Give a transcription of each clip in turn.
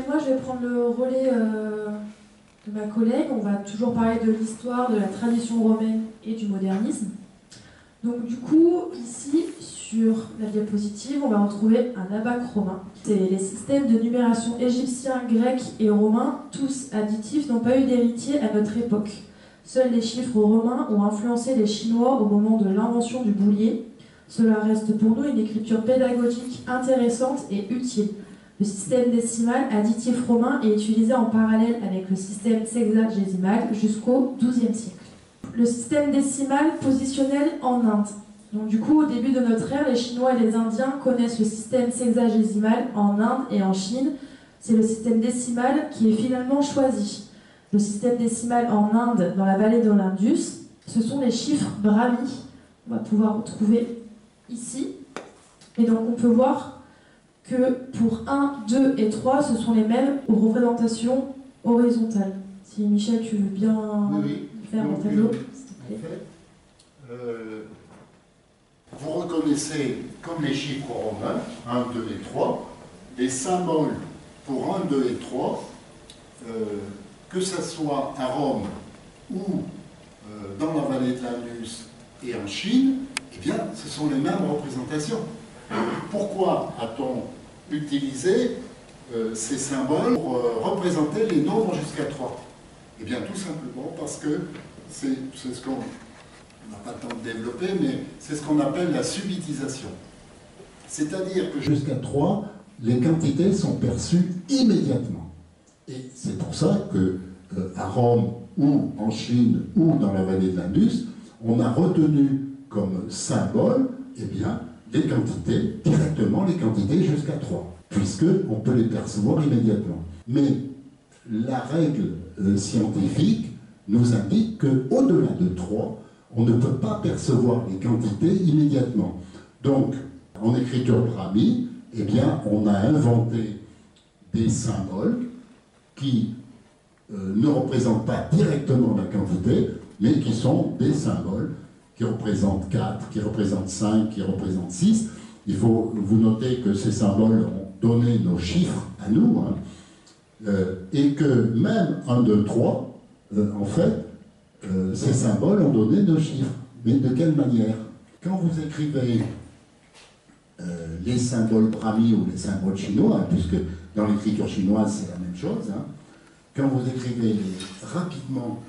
Moi, je vais prendre le relais de ma collègue. On va toujours parler de l'histoire, de la tradition romaine et du modernisme. Donc du coup, ici, sur la diapositive, on va retrouver un abaque romain. C'est les systèmes de numération égyptiens, grecs et romains, tous additifs, n'ont pas eu d'héritier à notre époque. Seuls les chiffres romains ont influencé les Chinois au moment de l'invention du boulier. Cela reste pour nous une écriture pédagogique intéressante et utile. Le système décimal additif romain est utilisé en parallèle avec le système sexagésimal jusqu'au XIIe siècle. Le système décimal positionnel en Inde. Donc du coup, au début de notre ère, les Chinois et les Indiens connaissent le système sexagésimal en Inde et en Chine. C'est le système décimal qui est finalement choisi. Le système décimal en Inde, dans la vallée de l'Indus, ce sont les chiffres brahmis. On va pouvoir retrouver ici. Et donc on peut voir que pour 1, 2 et 3, ce sont les mêmes représentations horizontales. Si Michel, tu veux bien faire un tableau, s'il te plaît. Vous reconnaissez, comme les chiffres romains, 1, 2 et 3, les symboles pour 1, 2 et 3, que ce soit à Rome ou dans la vallée de l'Indus et en Chine, eh bien, ce sont les mêmes représentations. Pourquoi a-t-on utilisé ces symboles pour représenter les nombres jusqu'à 3? Eh bien, tout simplement parce que c'est ce qu'on n'a pas le temps de développer, mais c'est ce qu'on appelle la subitisation. C'est-à-dire que jusqu'à 3, les quantités sont perçues immédiatement. Et c'est pour ça que à Rome ou en Chine ou dans la vallée de l'Indus, on a retenu comme symbole, eh bien, les quantités, directement les quantités jusqu'à 3, puisqu'on peut les percevoir immédiatement. Mais la règle scientifique nous indique qu'au-delà de 3, on ne peut pas percevoir les quantités immédiatement. Donc, en écriture brahmi, eh bien, on a inventé des symboles qui ne représentent pas directement la quantité, mais qui sont des symboles qui représentent 4, qui représentent 5, qui représentent 6. Il faut vous noter que ces symboles ont donné nos chiffres à nous, hein, et que même 1, 2, 3, en fait, ces symboles ont donné nos chiffres. Mais de quelle manière? Quand vous écrivez les symboles brahmi ou les symboles chinois, puisque dans l'écriture chinoise c'est la même chose, hein, quand vous écrivez rapidement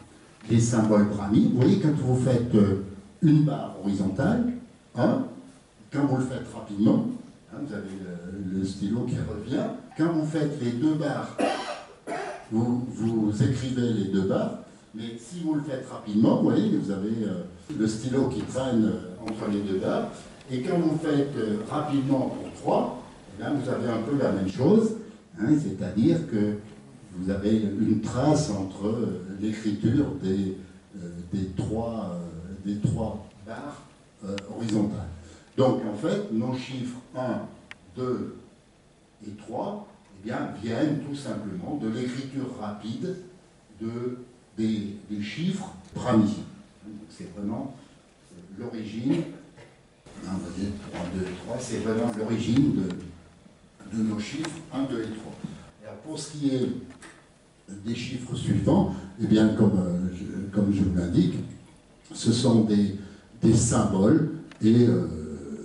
les symboles brahmi, vous voyez quand vous faites une barre horizontale, 1, quand vous le faites rapidement, hein, vous avez le stylo qui revient, quand vous faites les deux barres, vous écrivez les deux barres, mais si vous le faites rapidement, vous voyez, vous avez le stylo qui traîne entre les deux barres, et quand vous faites rapidement pour 3, eh bien, vous avez un peu la même chose, hein, c'est-à-dire que vous avez une trace entre l'écriture des trois barres horizontales. Donc en fait, nos chiffres 1, 2 et 3 eh bien, viennent tout simplement de l'écriture rapide des chiffres brahmi. C'est vraiment l'origine, on va dire 3, 2, 3, c'est vraiment l'origine de nos chiffres 1, 2 et 3. Alors, pour ce qui est des chiffres suivants, eh bien, comme je vous l'indique, ce sont des symboles et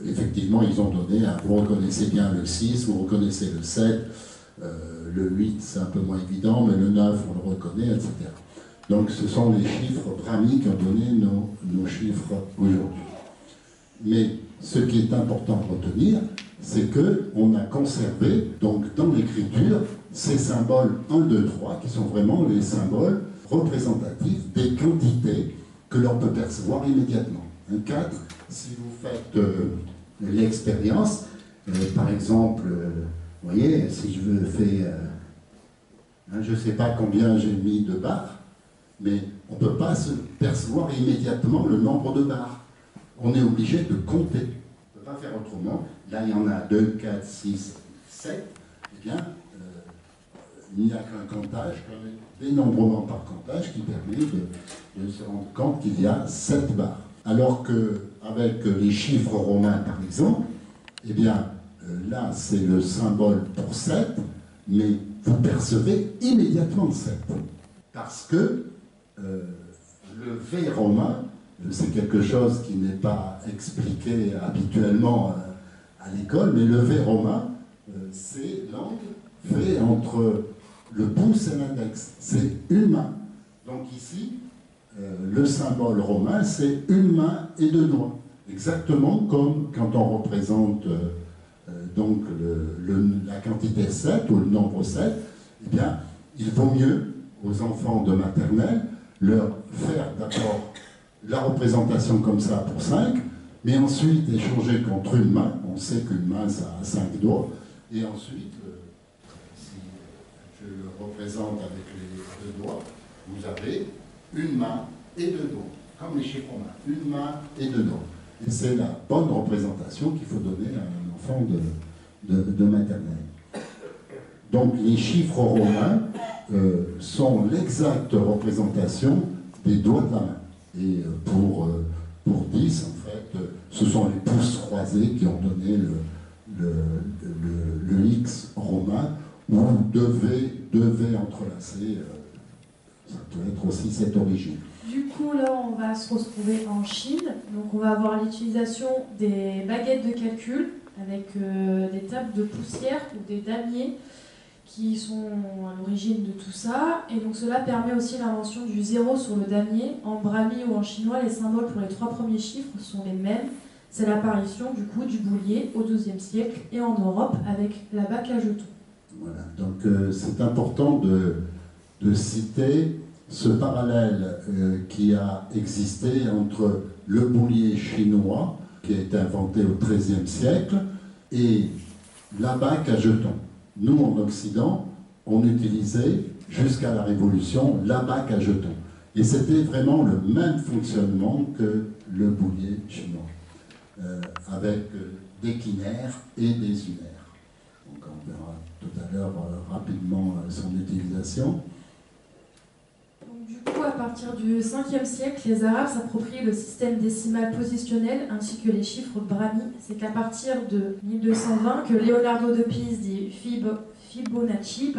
effectivement, ils ont donné, vous reconnaissez bien le 6, vous reconnaissez le 7, le 8, c'est un peu moins évident, mais le 9, on le reconnaît, etc. Donc, ce sont les chiffres brahmi qui ont donné nos chiffres aujourd'hui. Mais ce qui est important de retenir, c'est qu'on a conservé, donc dans l'écriture, ces symboles 1, 2, 3, qui sont vraiment les symboles représentatifs des quantités que l'on peut percevoir immédiatement. Un 4, si vous faites l'expérience, par exemple, vous voyez, si je veux faire, je ne sais pas combien j'ai mis de barres, mais on ne peut pas se percevoir immédiatement le nombre de barres. On est obligé de compter. On ne peut pas faire autrement. Là, il y en a 2, 4, 6, 7. Eh bien, il n'y a qu'un comptage, qu'un dénombrement par comptage qui permet de se rendre compte qu'il y a 7 barres. Alors qu'avec les chiffres romains, par exemple, eh bien, là, c'est le symbole pour 7, mais vous percevez immédiatement 7. Parce que le V romain, c'est quelque chose qui n'est pas expliqué habituellement à l'école, mais le V romain, c'est l'angle fait entre le pouce et l'index. C'est une main. Donc ici, le symbole romain, c'est une main et 2 doigts. Exactement comme quand on représente donc la quantité 7 ou le nombre 7, eh bien, il vaut mieux aux enfants de maternelle leur faire d'abord la représentation comme ça pour 5, mais ensuite échanger contre une main. On sait qu'une main, ça a 5 doigts. Et ensuite, si je le représente avec les 2 doigts, vous avez une main et 2 doigts, comme les chiffres romains. Une main et 2 doigts. Et c'est la bonne représentation qu'il faut donner à un enfant de maternelle. Donc les chiffres romains sont l'exacte représentation des doigts de la main. Et pour 10, en fait, ce sont les pouces croisés qui ont donné le X romain, ou 2V entrelacés. Ça peut être aussi cette origine. Du coup, là, on va se retrouver en Chine. Donc, on va avoir l'utilisation des baguettes de calcul avec des tables de poussière ou des damiers qui sont à l'origine de tout ça. Et donc, cela permet aussi l'invention du 0 sur le damier. En brahmi ou en chinois, les symboles pour les 3 premiers chiffres sont les mêmes. C'est l'apparition, du coup, du boulier au XIIe siècle et en Europe avec la bac à jetons. Voilà. Donc, c'est important de citer ce parallèle qui a existé entre le boulier chinois, qui a été inventé au XIIIe siècle, et la bac à jetons. Nous, en Occident, on utilisait, jusqu'à la Révolution, la bac à jetons. Et c'était vraiment le même fonctionnement que le boulier chinois, avec des quinaires et des unaires. Donc on verra tout à l'heure rapidement son utilisation. Du coup, à partir du 5e siècle, les Arabes s'approprient le système décimal positionnel ainsi que les chiffres brahmi. C'est qu'à partir de 1220 que Leonardo de Pise, dit Fibonacci,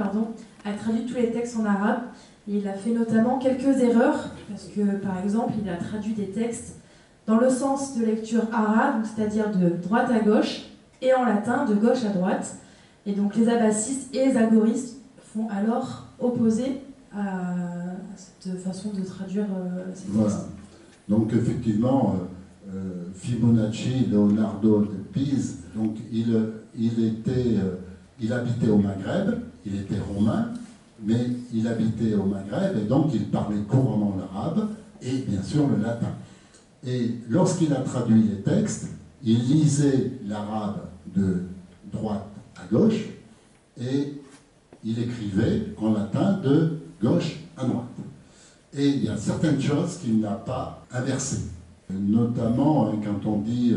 a traduit tous les textes en arabe. Et il a fait notamment quelques erreurs, parce que, par exemple, il a traduit des textes dans le sens de lecture arabe, c'est-à-dire de droite à gauche, et en latin de gauche à droite. Et donc les abbacistes et les algoristes font alors opposer à cette façon de traduire ces textes. Voilà. Donc effectivement, Fibonacci, Leonardo de Pise, donc il habitait au Maghreb, il était romain, mais il habitait au Maghreb et donc il parlait couramment l'arabe et bien sûr le latin. Et lorsqu'il a traduit les textes, il lisait l'arabe de droite à gauche et il écrivait en latin de gauche à droite. Et il y a certaines choses qu'il n'a pas inversées. Notamment quand on dit,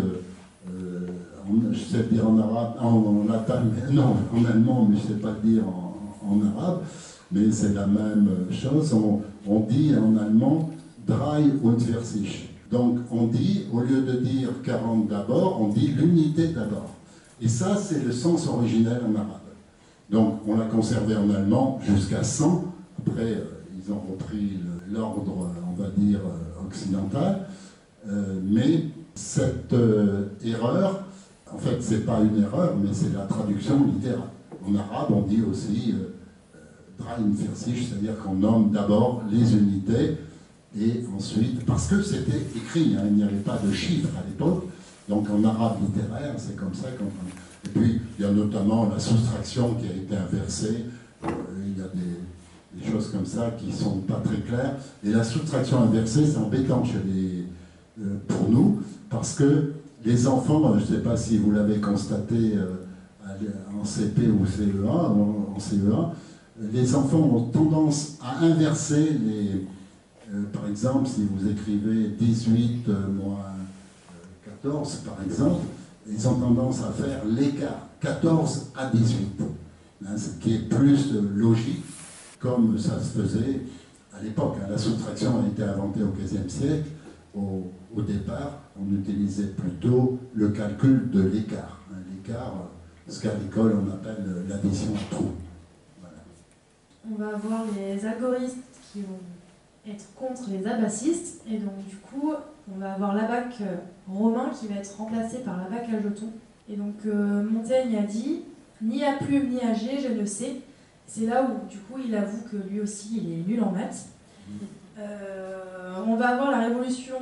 je sais le dire en arabe, en latin, mais non, en allemand, mais je ne sais pas le dire en arabe, mais c'est la même chose. On dit en allemand drei und vierzig. Donc on dit, au lieu de dire 40 d'abord, on dit l'unité d'abord. Et ça, c'est le sens originel en arabe. Donc on l'a conservé en allemand jusqu'à 100. Après, ils ont repris l'ordre, on va dire, occidental. Mais cette erreur, en fait, c'est pas une erreur, mais c'est la traduction littérale. En arabe, on dit aussi drei und vierzig, c'est-à-dire qu'on nomme d'abord les unités et ensuite, parce que c'était écrit, hein, il n'y avait pas de chiffres à l'époque, donc en arabe littéraire, c'est comme ça qu'on... Et puis, il y a notamment la soustraction qui a été inversée, il y a des choses comme ça qui ne sont pas très claires, et la soustraction inversée, c'est embêtant pour nous, parce que les enfants, je ne sais pas si vous l'avez constaté en CP ou CE1, en CE1, les enfants ont tendance à inverser les... par exemple, si vous écrivez 18 moins 14, par exemple, ils ont tendance à faire l'écart, 14 à 18, hein, ce qui est plus logique comme ça se faisait à l'époque. La soustraction a été inventée au XVe siècle. Au départ, on utilisait plutôt le calcul de l'écart. L'écart, ce qu'à l'école on appelle l'addition à trous. Voilà. On va avoir les algoristes qui vont être contre les abacistes, et donc du coup, on va avoir l'abac romain qui va être remplacé par l'abac à jetons. Et donc Montaigne a dit « Ni à plume ni à jet, je ne sais ». C'est là où du coup il avoue que lui aussi il est nul en maths. On va avoir la Révolution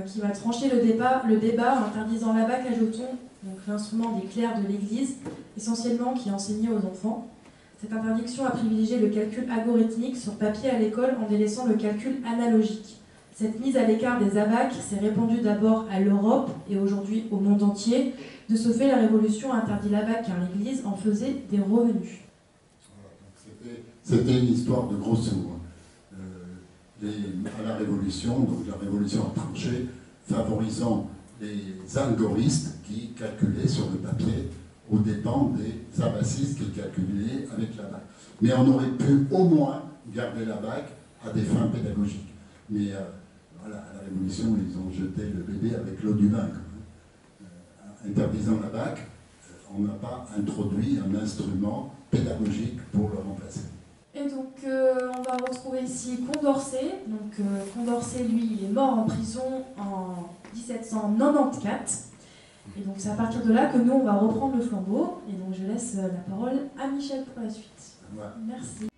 qui va trancher le débat en interdisant l'abac à jetons, donc l'instrument des clercs de l'Église, essentiellement qui enseignait aux enfants. Cette interdiction a privilégié le calcul algorithmique sur papier à l'école en délaissant le calcul analogique. Cette mise à l'écart des abacs s'est répandue d'abord à l'Europe et aujourd'hui au monde entier. De ce fait, la Révolution a interdit l'abac car l'Église en faisait des revenus. C'était une histoire de gros sous. À la Révolution, donc la Révolution a tranché, favorisant les algoristes qui calculaient sur le papier aux dépens des abacistes qui calculaient avec la bac. Mais on aurait pu au moins garder la bac à des fins pédagogiques. Mais voilà, à la Révolution, ils ont jeté le bébé avec l'eau du bain. Interdisant la bac, on n'a pas introduit un instrument pédagogique pour le remplacer. Et donc, on va retrouver ici Condorcet. Donc, Condorcet, lui, il est mort en prison en 1794. Et donc, c'est à partir de là que nous, on va reprendre le flambeau. Et donc, je laisse la parole à Michel pour la suite. Ouais. Merci.